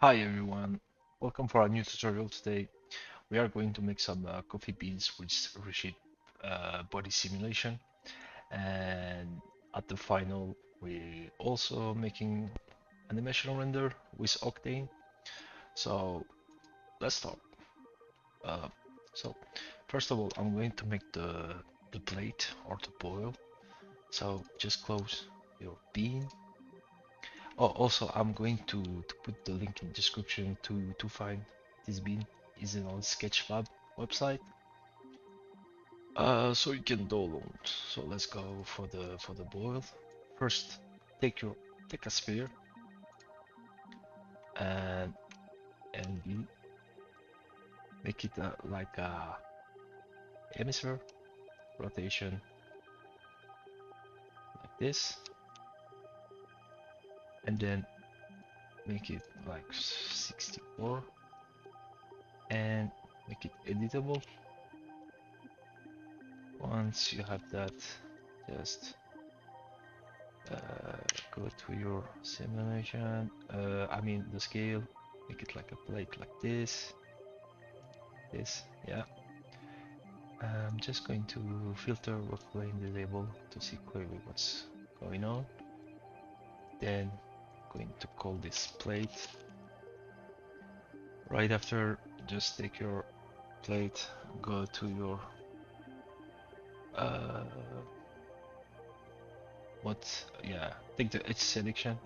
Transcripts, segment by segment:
Hi everyone, welcome for our new tutorial today. We are going to make some coffee beans with rigid body simulation, and at the final we also making animation render with Octane. So let's start. Uh, so first of all, I'm going to make the plate or the boil. So just close your bean. Oh, also I'm going to put the link in description to find this bean is on Sketchfab website. So you can download. So let's go for the boil. First, take a sphere and and make it like a hemisphere rotation like this, and then make it like 64 and make it editable. Once you have that, just go to your simulation. I mean the scale. Make it like a plate like this. Yeah. I'm just going to filter work plane disable to see clearly what's going on. Then going to call this plate. Right after, just take your plate, go to your uh, take the edge selection,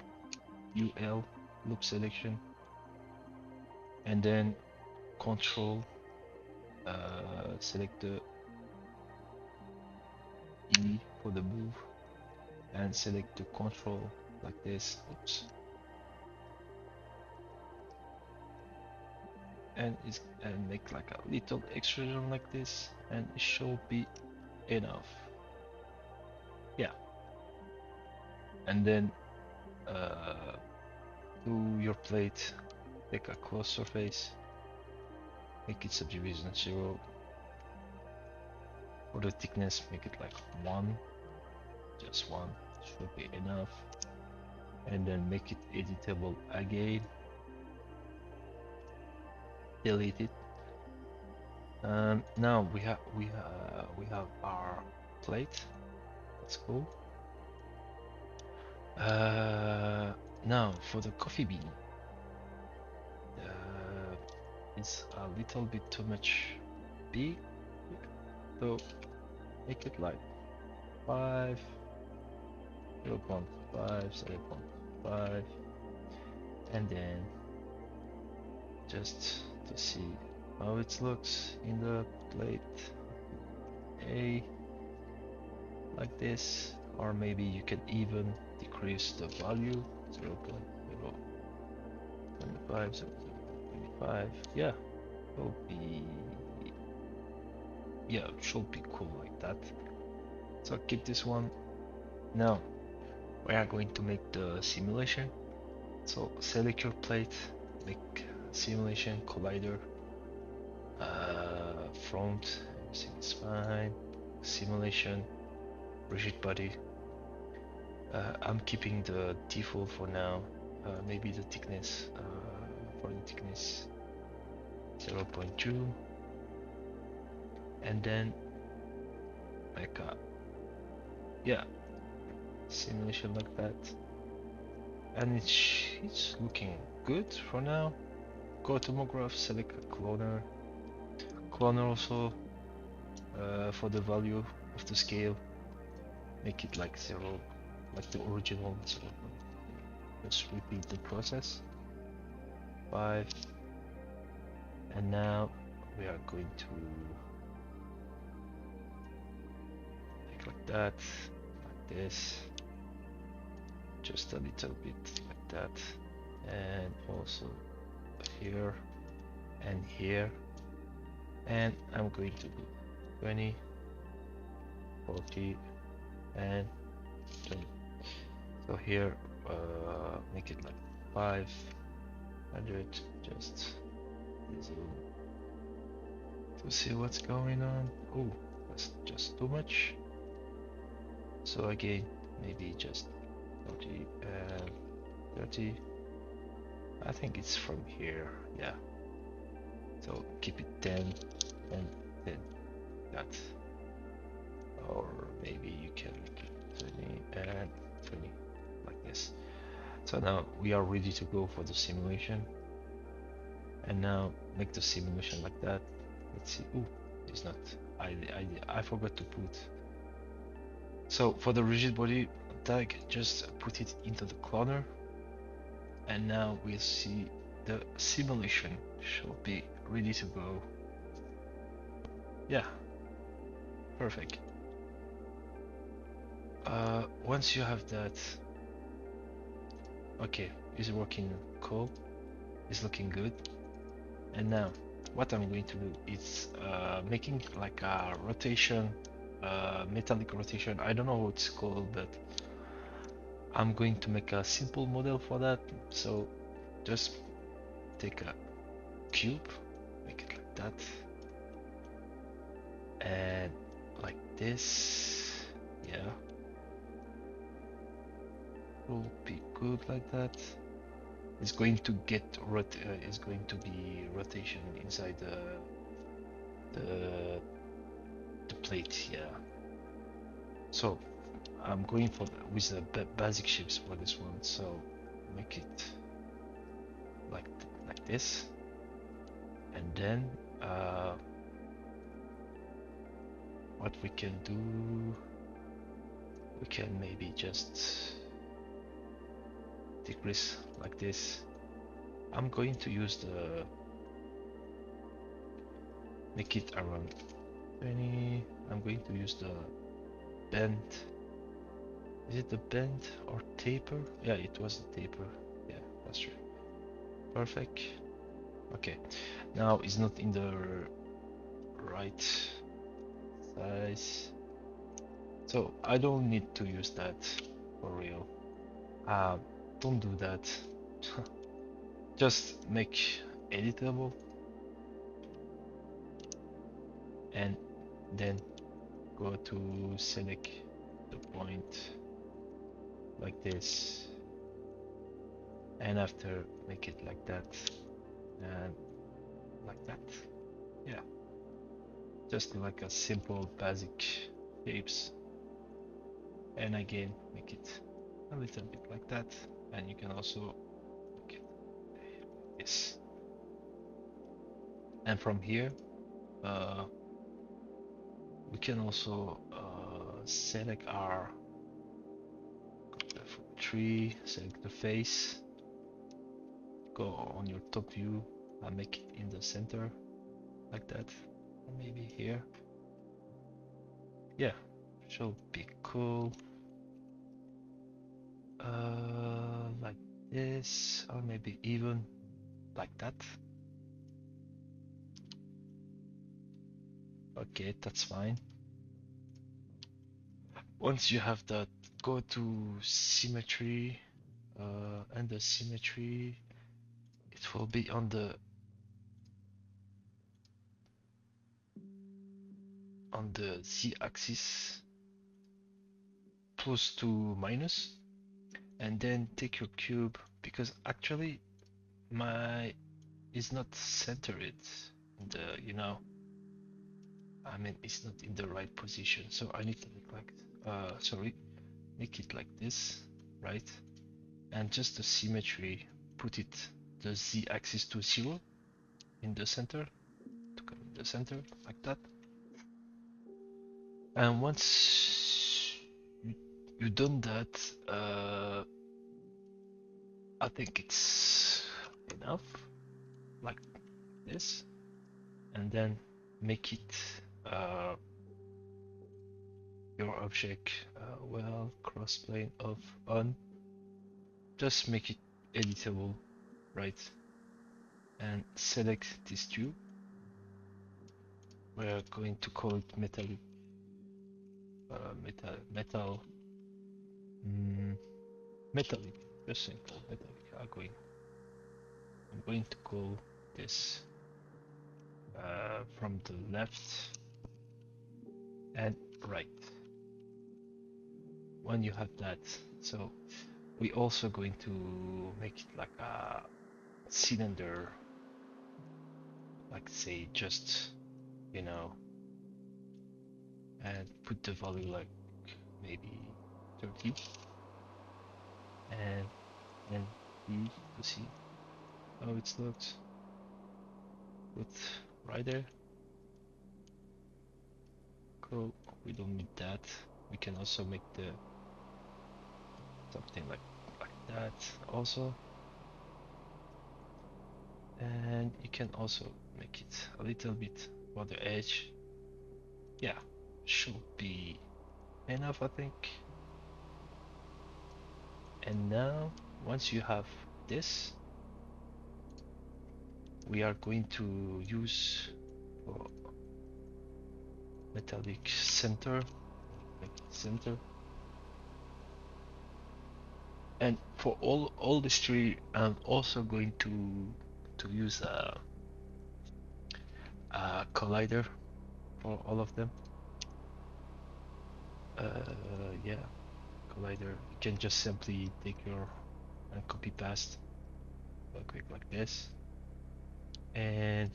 UL loop selection, and then control select the E for the move and select the control like this. Oops. And make like a little extrusion like this, and it should be enough. Yeah. And then to your plate, take a close surface, make it subdivision 0. For the thickness, make it like 1, just 1 should be enough. And then make it editable again. Delete it. Now we have our plate. That's cool. Now for the coffee bean. It's a little bit too much big, so make it like 5, 0.5, 0.5, and then just to see how it looks in the plate A like this, or maybe you can even decrease the value 0.025, 0.25. Yeah, will be yeah, it should be cool like that. So keep this one. Now we are going to make the simulation. So select your plate, make simulation collider, front, everything is fine. Simulation, rigid body. I'm keeping the default for now. Maybe the thickness, for the thickness 0.2, and then like a simulation like that. And it's looking good for now. Go to tomograph, select a cloner. Cloner also for the value of the scale. Make it like 0, like the original 0. Let's repeat the process. 5. And now we are going to make like that, like this. Just a little bit like that. And also here and here. And I'm going to do 20, 40, and 20. So here, make it like 500, just zoom to see what's going on. Oh, that's just too much. So again, maybe just 40 and 30. I think it's from here, yeah. So keep it 10 and 10, that. Or maybe you can make it 20 and 20, like this. So now we are ready to go for the simulation. And now make the simulation like that. Let's see. Ooh, it's not. I forgot to put. So for the rigid body tag, just put it into the cloner. And now we'll see the simulation should be ready to go. Yeah, perfect. Once you have that, okay, it's working cool. It's looking good. And now what I'm going to do is making like a rotation, metallic rotation. I don't know what it's called, but I'm going to make a simple model for that. So just take a cube, make it like that, and like this. Yeah, will be good like that. It's going to get it's going to be rotation inside the the plate. Yeah. So I'm going for with the basic shapes for this one. So make it like like this, and then what we can do, we can maybe just decrease like this. I'm going to use the make it around 20. I'm going to use the bend. Is it the bend or taper? Yeah, it was the taper. Yeah, that's true. Perfect. Okay, now it's not in the right size, so I don't need to use that for real. Uh, don't do that. Just make editable and then go to select the point like this, and after make it like that and like that. Yeah, just like a simple basic shapes, and again make it a little bit like that, and you can also make it this. And from here we can also select our tree, select the face, go on your top view and make it in the center like that, and maybe here. Yeah, should be cool. Like this, or maybe even like that. Okay, that's fine. Once you have that, go to symmetry, and the symmetry, it will be on the z-axis, plus to minus, and then take your cube, because actually my is not centered in the, I mean, it's not in the right position, so I need to make like sorry, make it like this, right? And just the symmetry, put it the z-axis to 0 in the center, to come in the center like that. And once you done that, I think it's enough, like this, and then make it your object well, crossplane off on. Just make it editable, right? And select this tube. We're going to call it metal, mm, metallic, just simple metallic. I'm going to call this from the left and right. When you have that, so we also going to make it like cylinder, like say just, you know, and put the value like maybe 30, and then B to see how it looks. Put right there. Cool. We don't need that. We can also make the something like that also. And you can also make it a little bit for the edge. Yeah, should be enough, I think. And now, once you have this, we are going to use for metallic center, like center. And for all these three, I'm also going to use a collider for all of them. Yeah, collider. You can just simply take your and copy paste real quick like this, and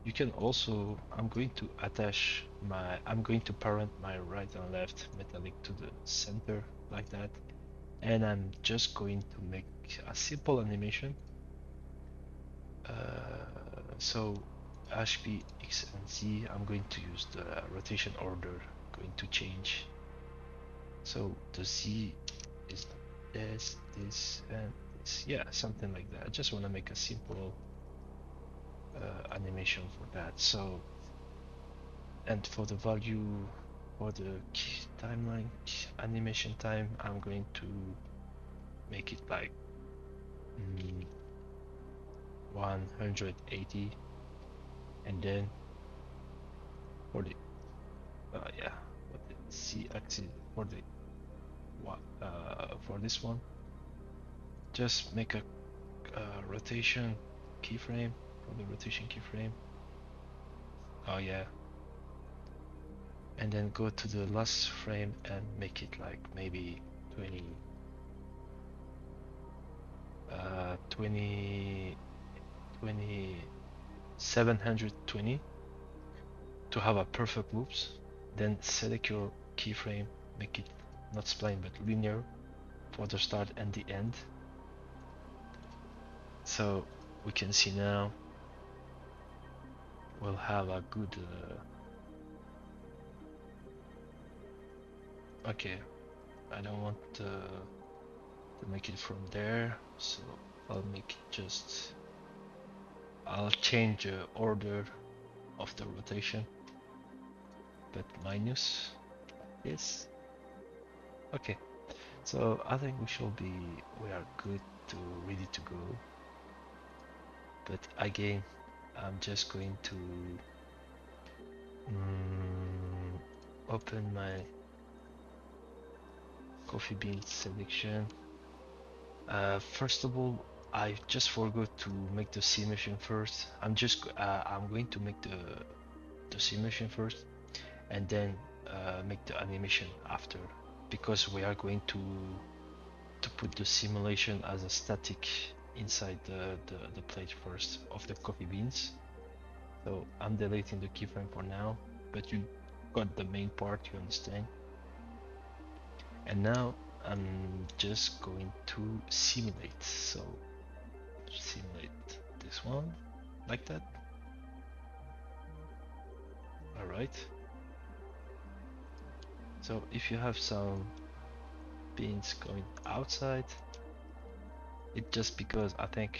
you can also. I'm going to parent my right and left metallic to the center like that, and I'm just going to make a simple animation. So HP X and Z, I'm going to use the rotation order, going to change. So the Z is this, and this. Yeah, something like that. I just want to make a simple animation for that. So, and for the value for the timeline animation time, I'm going to make it like 180, and then for the yeah, for the Z axis for the for this one, just make a rotation keyframe for the rotation keyframe. Oh yeah, and then go to the last frame and make it like maybe 20 20 720 to have a perfect loops. Then select your keyframe, make it not spline but linear for the start and the end. So we can see now we'll have a good okay, I don't want to make it from there, so I'll make it just I'll change the order of the rotation, but minus this. Okay, so I think we are good to ready to go. But again, I'm just going to open my coffee bean selection. First of all, I just forgot to make the simulation first. I'm going to make the simulation first, and then make the animation after, because we are going to put the simulation as a static inside the plate first of the coffee beans. So I'm deleting the keyframe for now, but you got the main part, you understand. And now I'm just going to simulate. So simulate this one like that. All right. So if you have some beans going outside, it's just because I think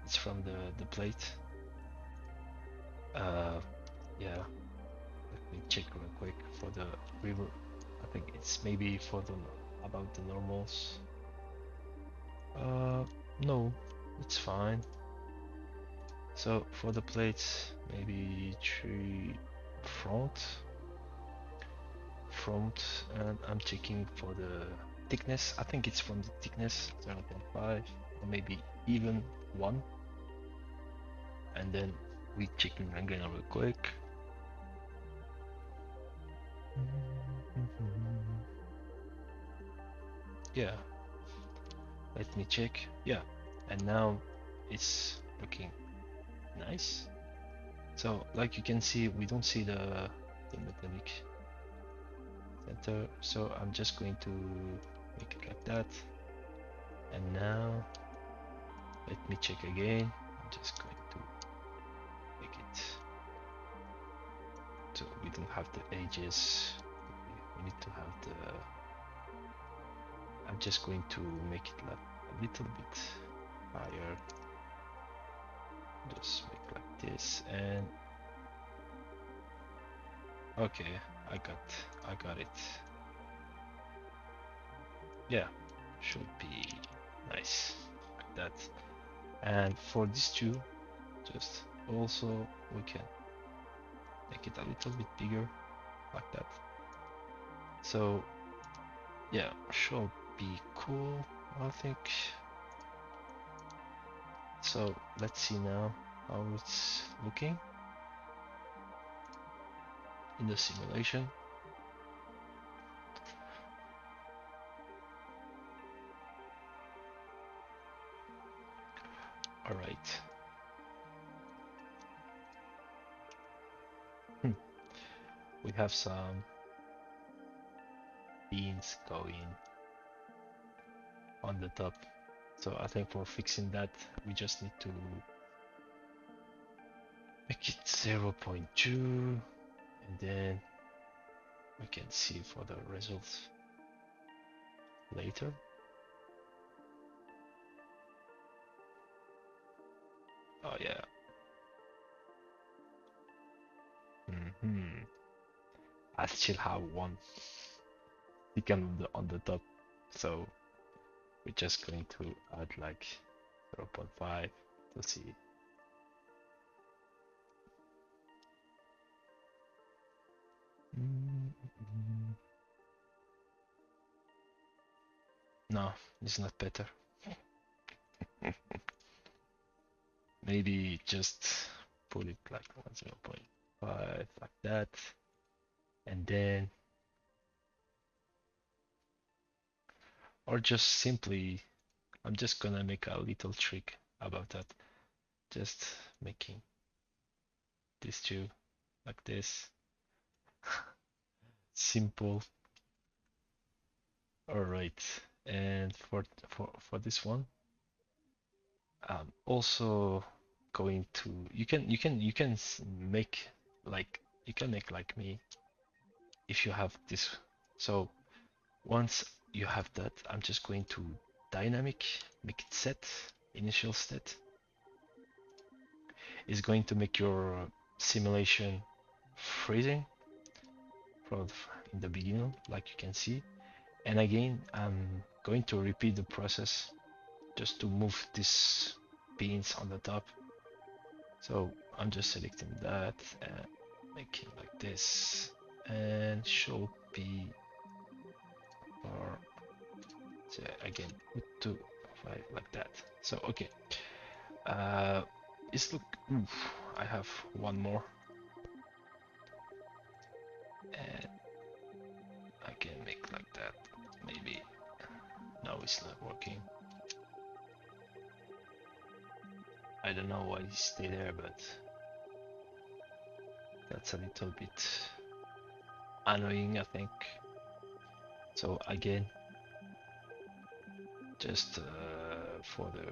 it's from the plate. Yeah. Let me check real quick for the river. I think it's maybe for the about the normals. No, it's fine. So for the plates, maybe three front, and I'm checking for the thickness. I think it's from the thickness 0.5 or maybe even 1, and then we checking again real quick. Yeah, let me check. Yeah, and now it's looking nice. So like you can see, we don't see the metallic center, so I'm just going to make it like that. And now let me check again. I'm just going to make it so we don't have the edges. We need to have the. I'm just going to make it like a little bit higher. Just make like this, and okay, I got it. Yeah, should be nice like that. And for these two, just also we can make it a little bit bigger like that. So yeah, should be cool, I think. So let's see now how it's looking in the simulation. All right. We have some beans going on the top. So I think for fixing that, we just need to make it 0.2, and then we can see for the results later. Oh yeah. I still have one beacon on the top, so we're just going to add like 0.5 to see. No, it's not better. Maybe just put it like 0.5 like that, and then, or just simply, I'm just gonna make a little trick about that. Just making these two like this. Simple. All right. And for this one, also going to you can make like you can make like me if you have this. So once you have that, I'm just going to dynamic make it set initial state is going to make your simulation freezing from in the beginning, like you can see. And again, I'm going to repeat the process just to move these pins on the top. So I'm just selecting that and making like this, and should be, or so again put 2 5 like that. So okay, it's look. Oof, I have one more, and I can make like that. Maybe now it's not working. I don't know why it stay there, but that's a little bit annoying, I think. So again, just for the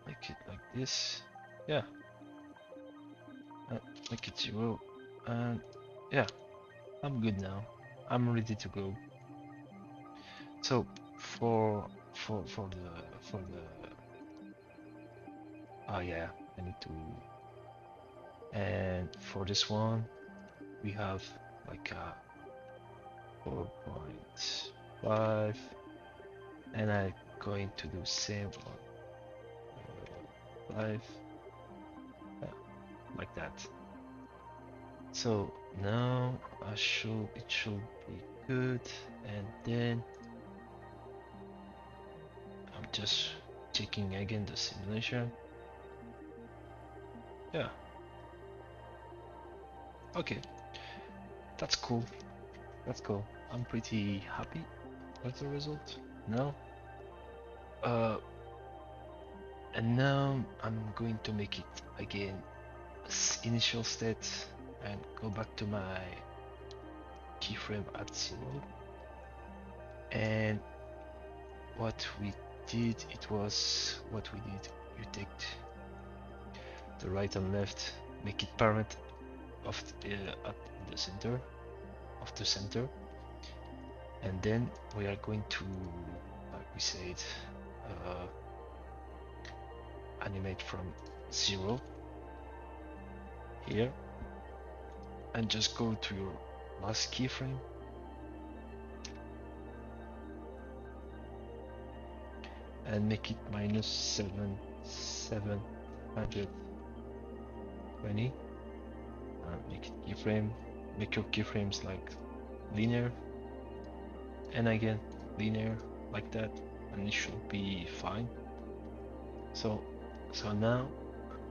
make it like this, yeah, make it 0, and yeah, I'm good now. I'm ready to go. So for the oh yeah, I need to, and for this one we have like a 4.5, and I'm going to do same on 5, like that. So now it should be good, and then I'm just checking again the simulation. Yeah. Okay. That's cool. That's cool. I'm pretty happy with the result now. Uh, and now I'm going to make it again initial state and go back to my keyframe at 0. And what we did, it was what we did. You take the right and left, make it parent of at the center of the center, and then we are going to, like we said, uh, animate from 0 here, and just go to your last keyframe and make it -720. Make it keyframe. Make your keyframes like linear, and again linear like that, and it should be fine. So now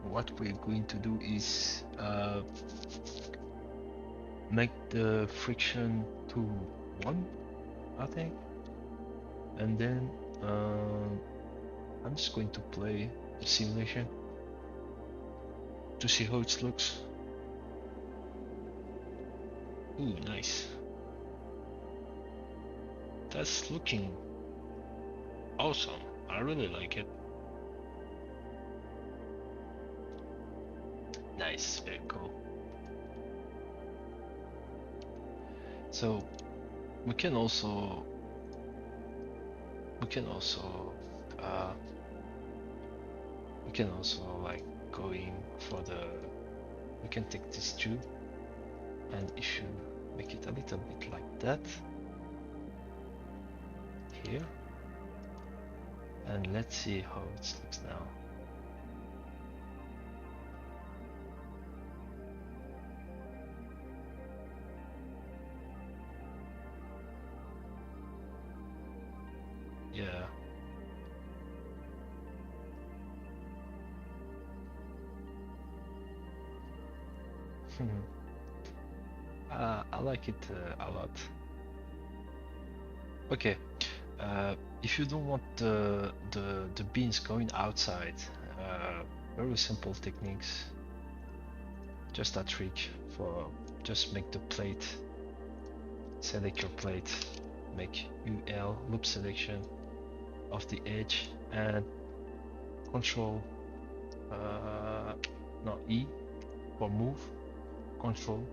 what we're going to do is make the friction to 1, I think, and then I'm just going to play the simulation to see how it looks. Ooh, nice. That's looking awesome. I really like it. Nice, very cool. So we can also like going for we can take this too, and if you make it a little bit like that here, and let's see how it looks now. Yeah. I like it a lot. Okay, if you don't want the beans going outside, very simple techniques. Just a trick for just make the plate. Select your plate, make UL loop selection of the edge, and control no E for move, control,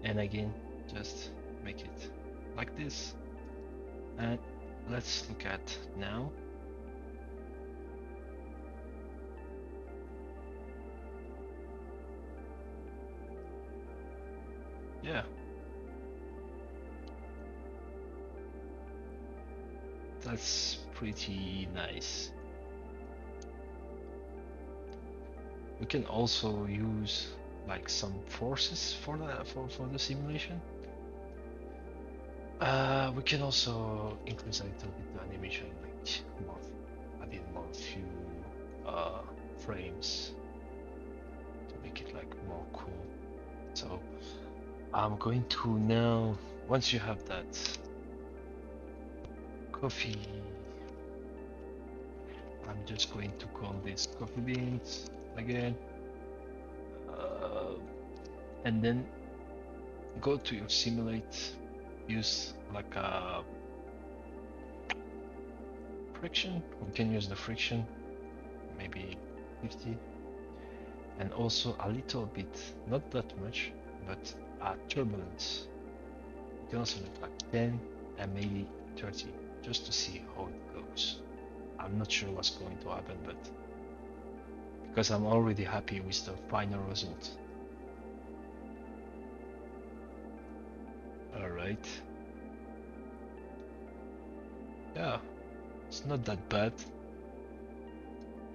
and again just make it like this. And let's look at now. Yeah, that's pretty nice. We can also use like some forces for the simulation. We can also increase a little bit the animation, like more, adding more few frames to make it like more cool. So I'm going to now, once you have that coffee, I'm just going to call this coffee beans again, and then go to your simulate, use like a friction. We can use the friction, maybe 50, and also a little bit, not that much, but turbulence. You can also look like 10 and maybe 30, just to see how it goes. I'm not sure what's going to happen, but because I'm already happy with the final result. All right. Yeah, it's not that bad.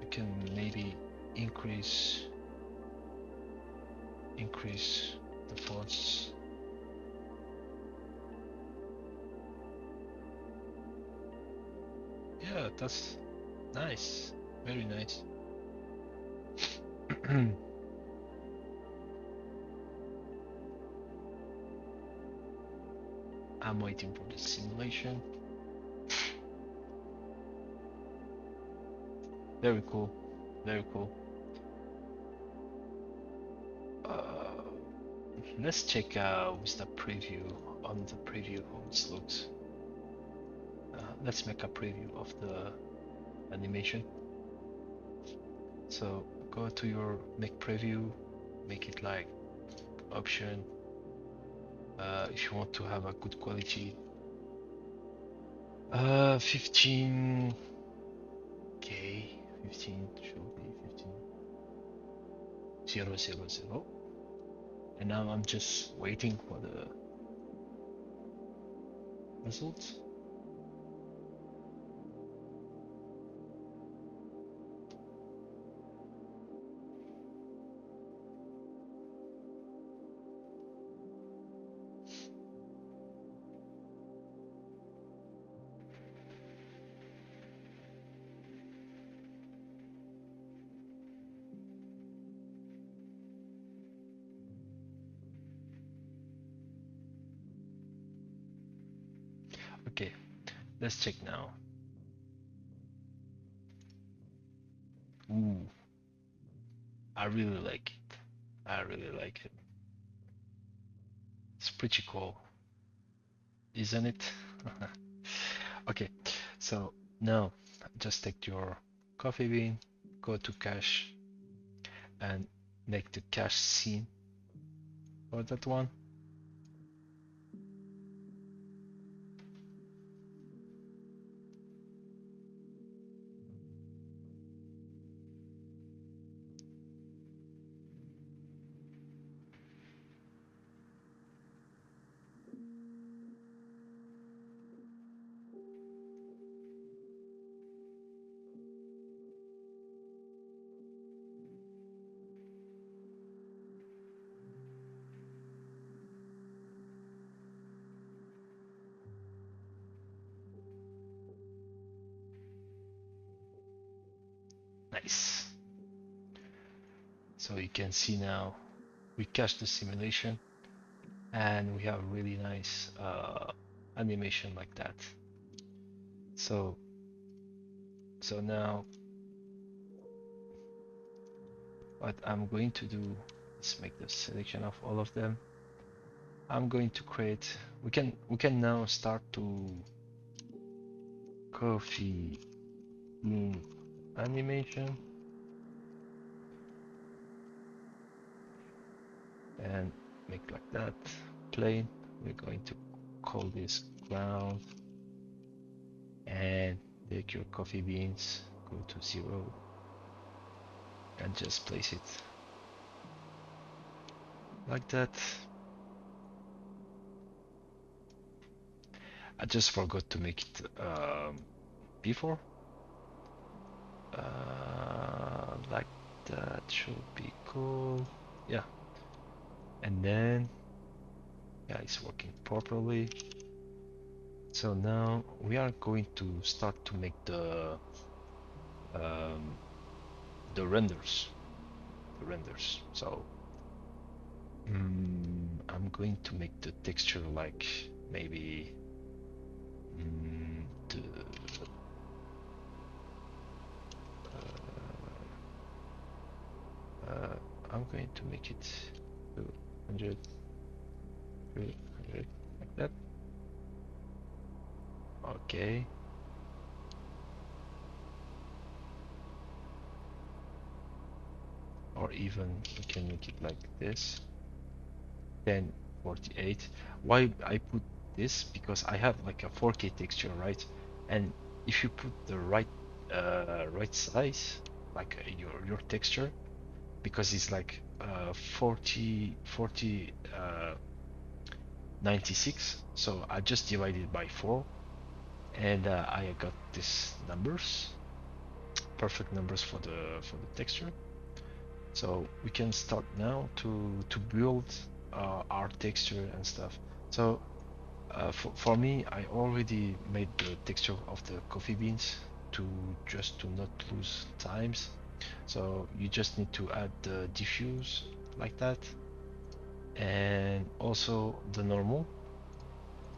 You can maybe increase the force. Yeah, that's nice. Very nice. I'm waiting for the simulation. Very cool, very cool. Uh, let's check with the preview on the preview how it looks. Let's make a preview of the animation. So go to your make preview, make it like option. If you want to have a good quality, 15K, 15 should be 15,000. And now I'm just waiting for the results. Okay, let's check now. Ooh, I really like it. I really like it. It's pretty cool, isn't it? Okay, so now just take your coffee bean, go to cache, and make the cache scene for that one. Nice. So you can see now we cache the simulation and we have really nice animation like that. So now what I'm going to do is make the selection of all of them. I'm going to create, we can now start to coffee bean animation and make like that plain. We're going to call this ground and take your coffee beans, go to 0 and just place it like that. I just forgot to make it before. Like that should be cool. Yeah. And then, yeah, it's working properly. So now we are going to start to make um, the renders. The renders. So I'm going to make the texture like maybe the I'm going to make it 200, 300 like that. Okay. Or even we can make it like this. 1048. Why I put this? Because I have like a 4K texture, right? And if you put the right size, like your texture, because it's like 40 96, so I just divided by 4 and I got these numbers, perfect numbers for the texture. So we can start now to build our texture and stuff. So for me, I already made the texture of the coffee beans to just to not lose times. So you just need to add the diffuse like that, and also the normal.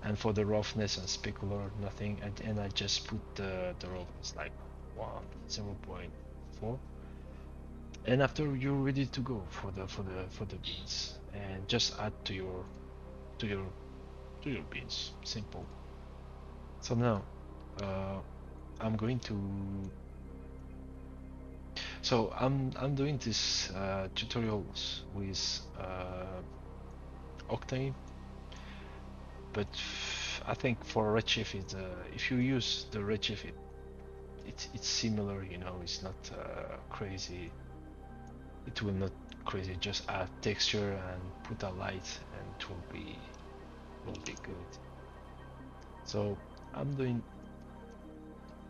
And for the roughness and specular, nothing. And I just put the roughness like 0.4. And after you're ready to go for the beans, and just add to your to your beans. Simple. So now, uh, I'm going to. So I'm doing this tutorials with Octane, but I think for Redshift, if you use the Redshift, it's similar. You know, it's not crazy. It will not crazy. Just add texture and put a light, and it will be good. So I'm doing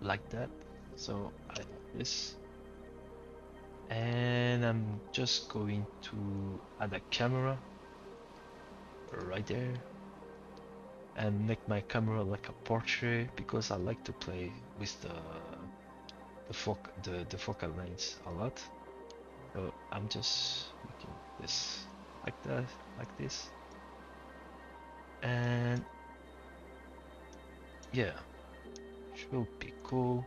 like that. So I have this, and I'm just going to add a camera right there and make my camera like a portrait because I like to play with the focal length a lot. So I'm just making this like that, like this, and yeah, should be cool.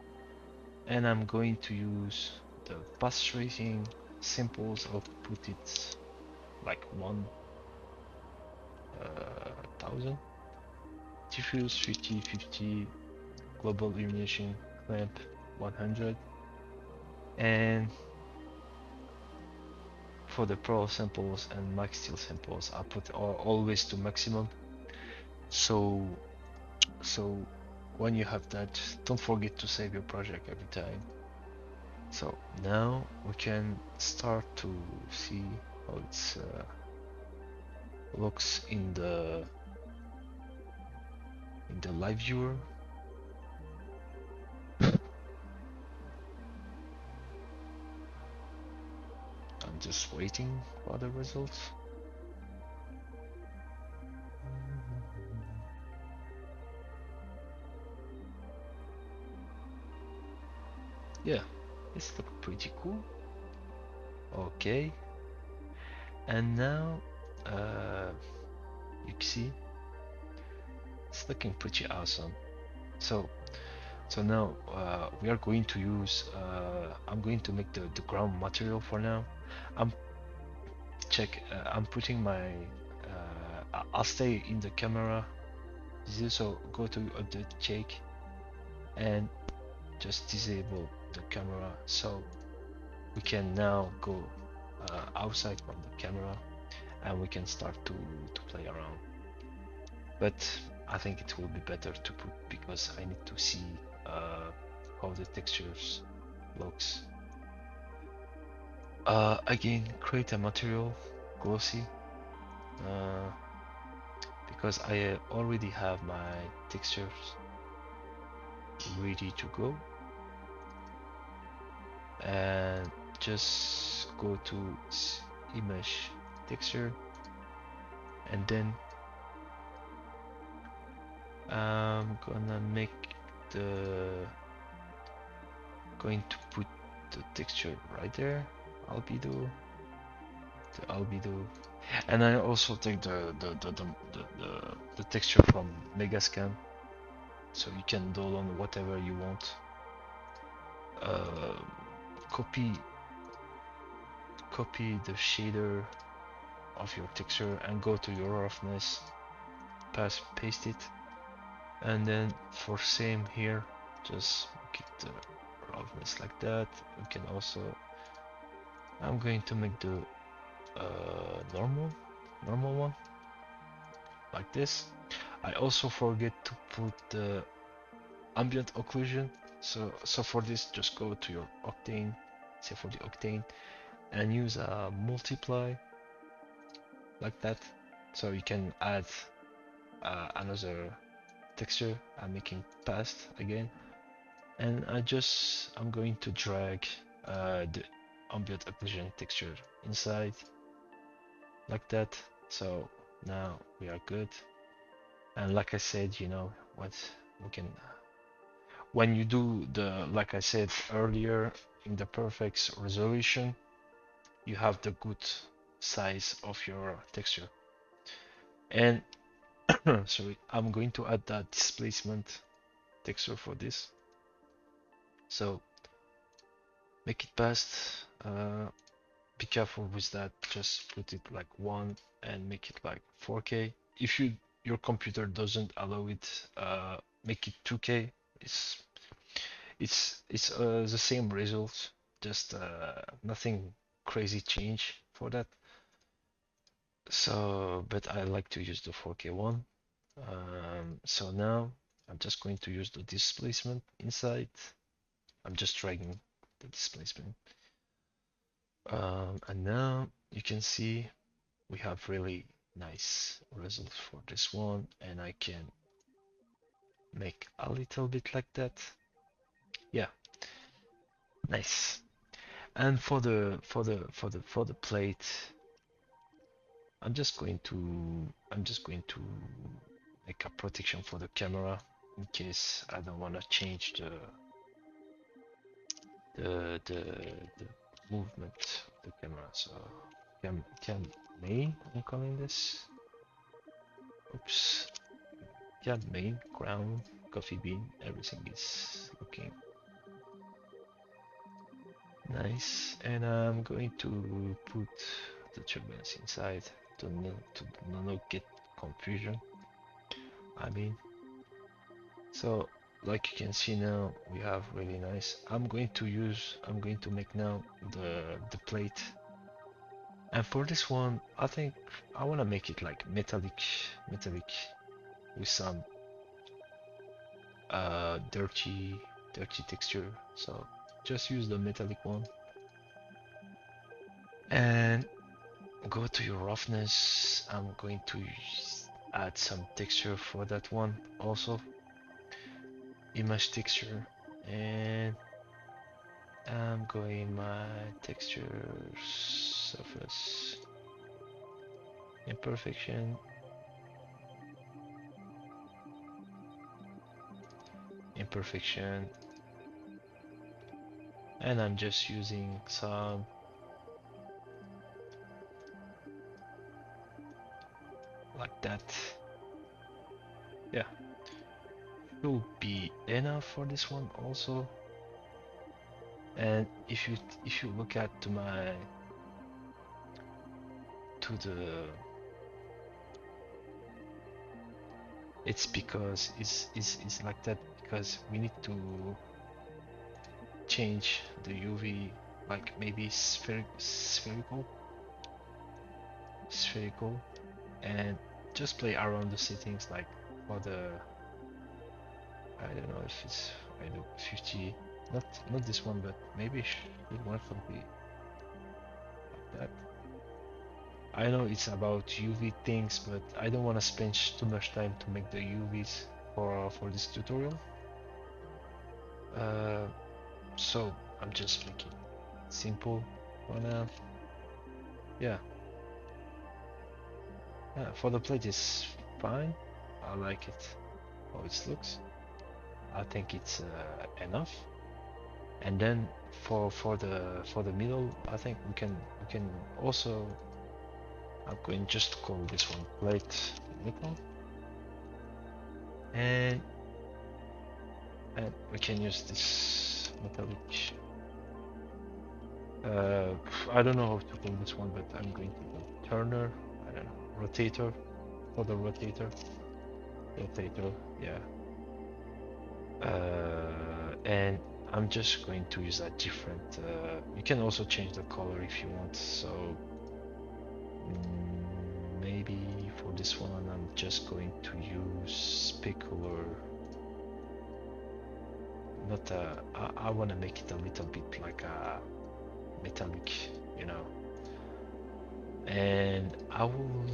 And I'm going to use the path tracing simples. I'll put it like 1000 diffuse 50 global illumination clamp 100. And for the pro samples and max steel samples I put always to maximum. So when you have that, don't forget to save your project every time. So now we can start to see how it's looks in the live viewer. I'm just waiting for the results. Yeah, it's look pretty cool. Okay, and now you can see it's looking pretty awesome. So now we are going to use I'm going to make the ground material for now. I'm I'm putting my I'll stay in the camera. So go to update check and just disable the camera so we can now go outside from the camera and we can start to play around. But I think it will be better to put because I need to see how the textures looks. Again, create a material glossy because I already have my textures ready to go, and just go to image texture, and then I'm gonna make going to put the texture right there, albedo, the albedo, and I also take the texture from Megascan, so you can download whatever you want. Uh, copy the shader of your texture and go to your roughness, paste it, and then for same here, just make it the roughness like that. We can also, I'm going to make the normal one like this. I also forget to put the ambient occlusion, so for this just go to your Octane, say for the Octane, and use a multiply like that, so you can add another texture. I'm making past again, and I'm going to drag the ambient occlusion texture inside like that. So now we are good, and like I said, you know what, we can, when you do the, like I said earlier, in the perfect resolution, you have the good size of your texture. And sorry, I'm going to add that displacement texture for this. So make it fast. Be careful with that. Just put it like 1 and make it like 4K. If your computer doesn't allow it, make it 2K. It's the same result, just nothing crazy change for that. So, but I like to use the 4K one. So now I'm just going to use the displacement inside. I'm just dragging the displacement. And now you can see we have really nice results for this one, and I can make a little bit like that. Yeah, nice. And for the plate, I'm just going to make a protection for the camera in case I don't want to change the movement of the camera. So cam main, I'm calling this. Oops. Cam main, ground, coffee bean, everything is looking nice. And I'm going to put the turbulence inside to not get confusion. I mean, so like you can see now, we have really nice. I'm going to make now the plate. And for this one, I think I want to make it like metallic with some dirty texture. So just use the metallic one and go to your roughness. I'm going to add some texture for that one also, image texture, and I'm going my texture surface imperfection, and I'm just using some like that. Yeah, should be enough for this one also. And if you look at to the it's because it's like that because we need to change the UV, like maybe spherical, and just play around the settings, like for the, I don't know if it's, I do 50, not this one, but maybe one could be like that. I know it's about UV things, but I don't want to spend too much time to make the UVs for this tutorial. Uh, so I'm just making it simple for now. Yeah, yeah. For the plate is fine. I like it how it looks. I think it's enough. And then for the middle, I think we can also, I'm going just to call this one plate middle, and we can use this metallic. I don't know how to call this one, but I'm going to call turner. I don't know, rotator, for the rotator. Yeah. And I'm just going to use a different. You can also change the color if you want. So maybe for this one, I'm just going to use specular. Not I want to make it a little bit like a metallic, you know. And I will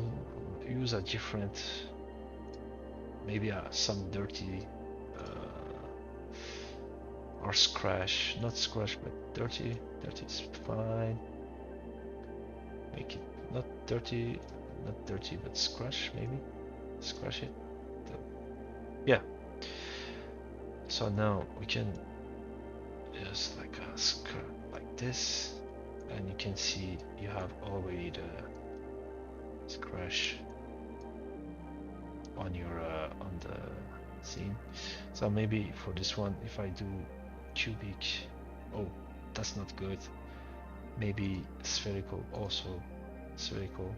use a different, maybe some dirty or scratch, not scratch, but dirty. Dirty is fine. Make it not dirty, but scratch maybe. Scratch it. Yeah. So now we can just like a skirt like this, and you can see you have already the scratch on your on the scene. So maybe for this one, if I do cubic, oh, that's not good. Maybe spherical also, spherical.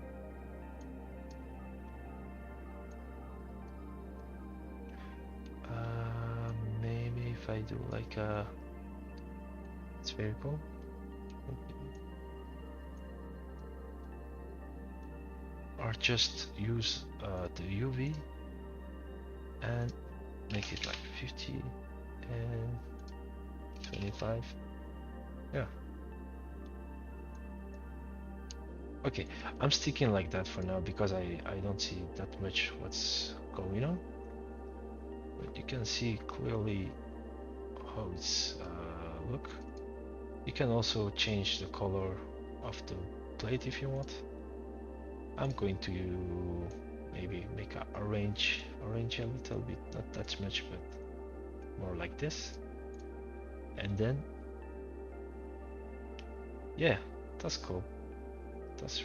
Maybe if I do like a spherical, or just use the UV and make it like 50 and 25. Yeah. Okay, I'm sticking like that for now because I don't see that much what's going on. But you can see clearly how it's look. You can also change the color of the plate if you want. I'm going to maybe make a arrange a little bit, not that much, but more like this. And then, yeah, that's cool. That's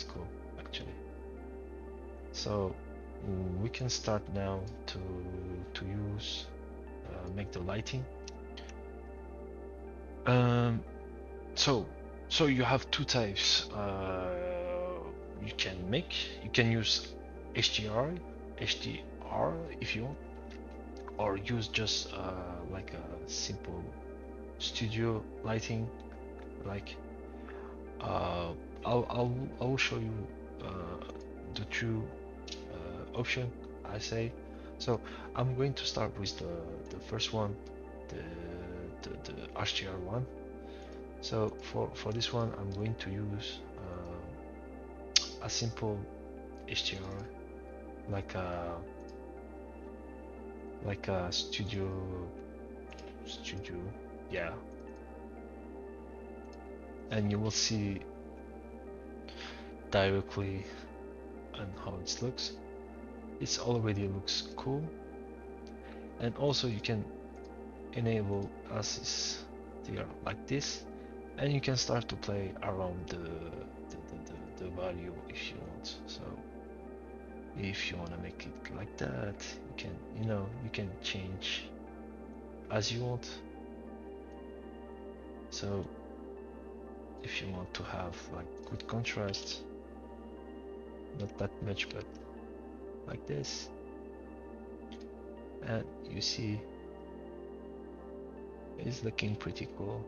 cool actually. So we can start now to use make the lighting. Um, so you have two types. You can make. You can use HDR if you want, or use just like a simple studio lighting. Like I'll show you the two option I say. So I'm going to start with the first one, the HDR one. So for this one, I'm going to use a simple HDR, like a studio, yeah. And you will see directly on how it looks. It already looks cool, and also you can enable assist there like this, and you can start to play around the value if you want. So if you want to make it like that, you can, you can change as you want. So if you want to have like good contrast, not that much, but like this, and you see it's looking pretty cool.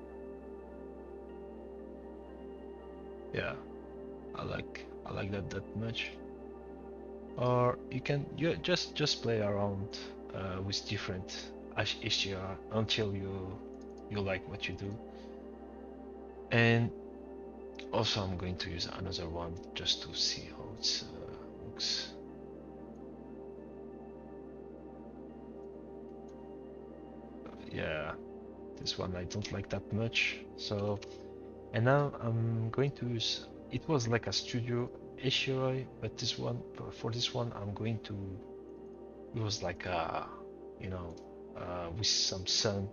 Yeah, I like that much. Or you can just play around with different HDR until you like what you do. And also I'm going to use another one just to see how it looks. Yeah, this one I don't like that much. So, and now I'm going to use, it was like a studio HDR, but this one, for this one I'm going to use like a, with some sun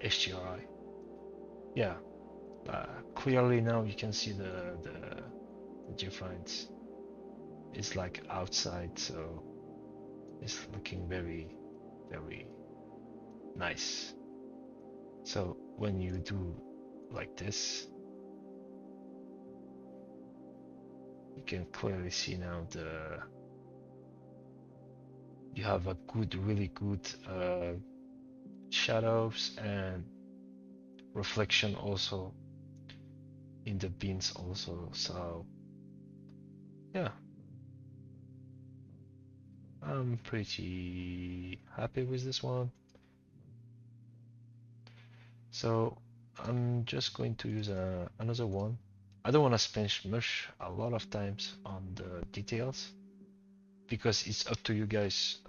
HDRI. Yeah, clearly now you can see the difference. It's like outside, so it's looking very, very nice. So when you do like this, you can clearly see now you have a really good shadows and reflection also in the beans also. So yeah, I'm pretty happy with this one. So I'm just going to use another one. I don't want to spend much a lot of times on the details because it's up to you guys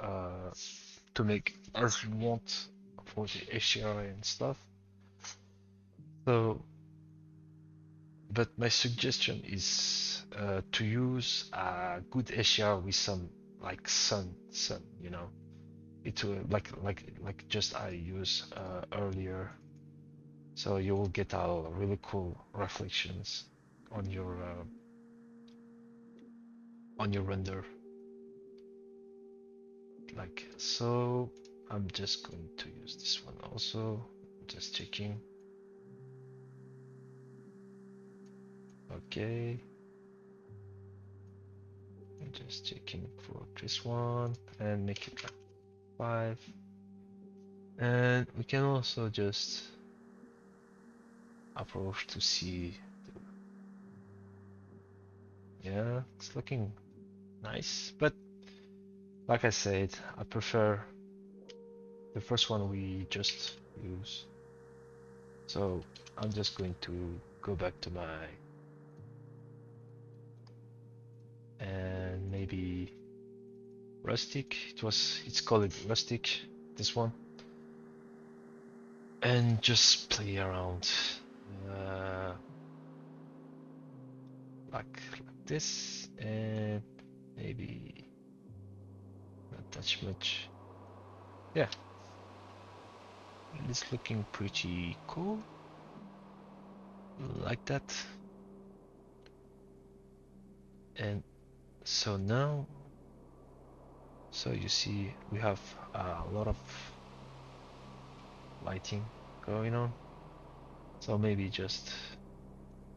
to make as you want for the HDR and stuff. So, but my suggestion is to use a good HDR with some like sun, it will like just I used earlier, so you will get a really cool reflections on your on your render, like so. I'm just going to use this one also. Just checking. Okay. I'm just checking for this one and make it like 5. And we can also just approach to see. Yeah, it's looking nice, but like I said, I prefer the first one we just use. So I'm just going to go back to my and maybe rustic. It's called rustic, this one, and just play around uh, like this, and maybe not touch much. Yeah, it's looking pretty cool like that. And so now, so you see we have a lot of lighting going on. So maybe just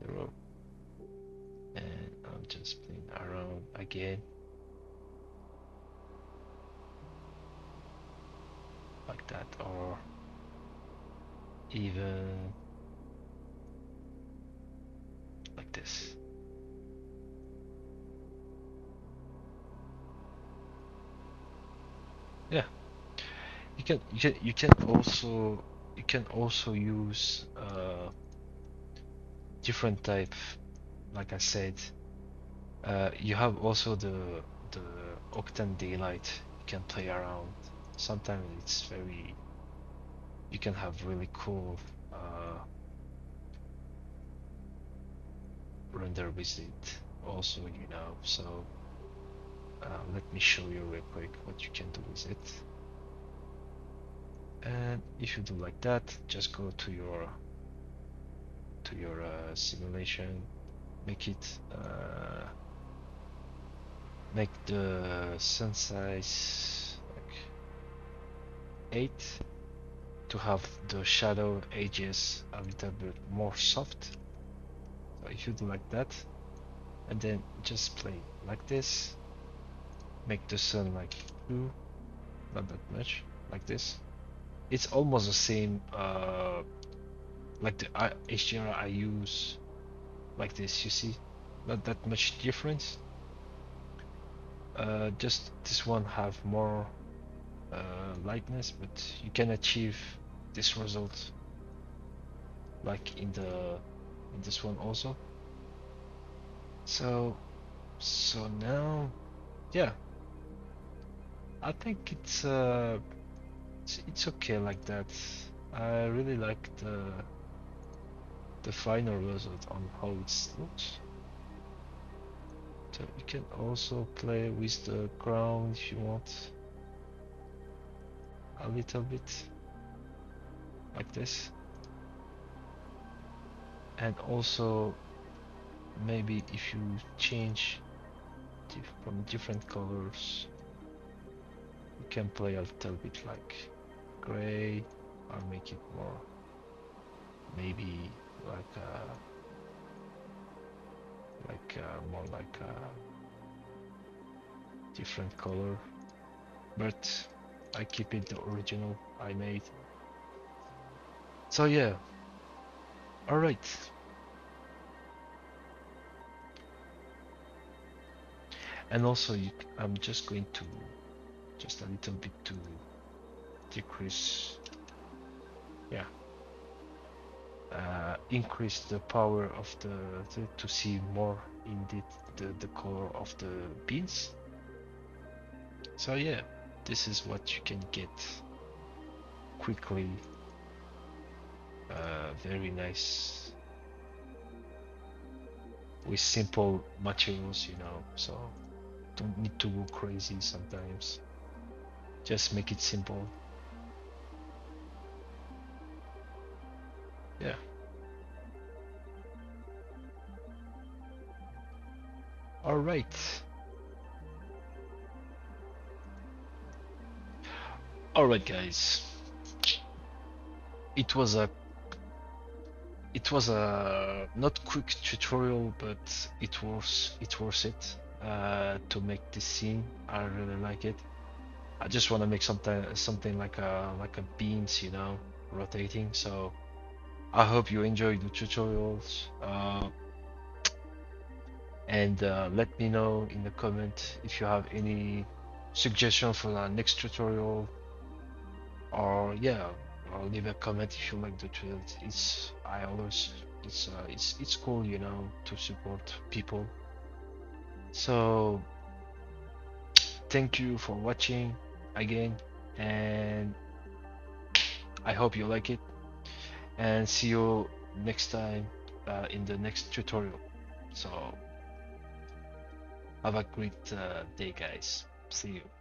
the row, and I'm just playing around again like that, or even like this. Yeah, you can also use different type. Like I said, you have also the Octane daylight. You can play around. Sometimes it's very. You can have really cool render with it. Also, so let me show you real quick what you can do with it. And if you do like that, just go to your simulation, make it make the sun size like 8 to have the shadow edges a little bit more soft. So if you do like that, and then just play like this, make the sun like 2, not that much, like this. It's almost the same like the HDR I use, like this, you see? Not that much difference. Just this one have more lightness, but you can achieve this result like in this one also. So now, yeah, I think it's okay like that. I really like the final result on how it looks. So you can also play with the ground if you want a little bit like this. And also maybe if you change from different colors, you can play a little bit like gray or make it more maybe like more like a different color, but I keep it the original I made. So yeah, all right. And also I'm just going to just a little bit to decrease, yeah, increase the power of to see more indeed the color of the beans. So yeah, this is what you can get quickly. Very nice with simple materials, so don't need to go crazy sometimes. Just make it simple. Yeah. All right. Alright guys, it was a not quick tutorial, but it was it to make this scene. I really like it. I just want to make something like a beans, you know, rotating. So I hope you enjoy the tutorials. And let me know in the comment if you have any suggestion for the next tutorial, or yeah, or leave a comment if you like the tutorial. It's I always it's cool, you know, to support people. So thank you for watching again, and I hope you like it, and see you next time in the next tutorial. So have a great day, guys. See you.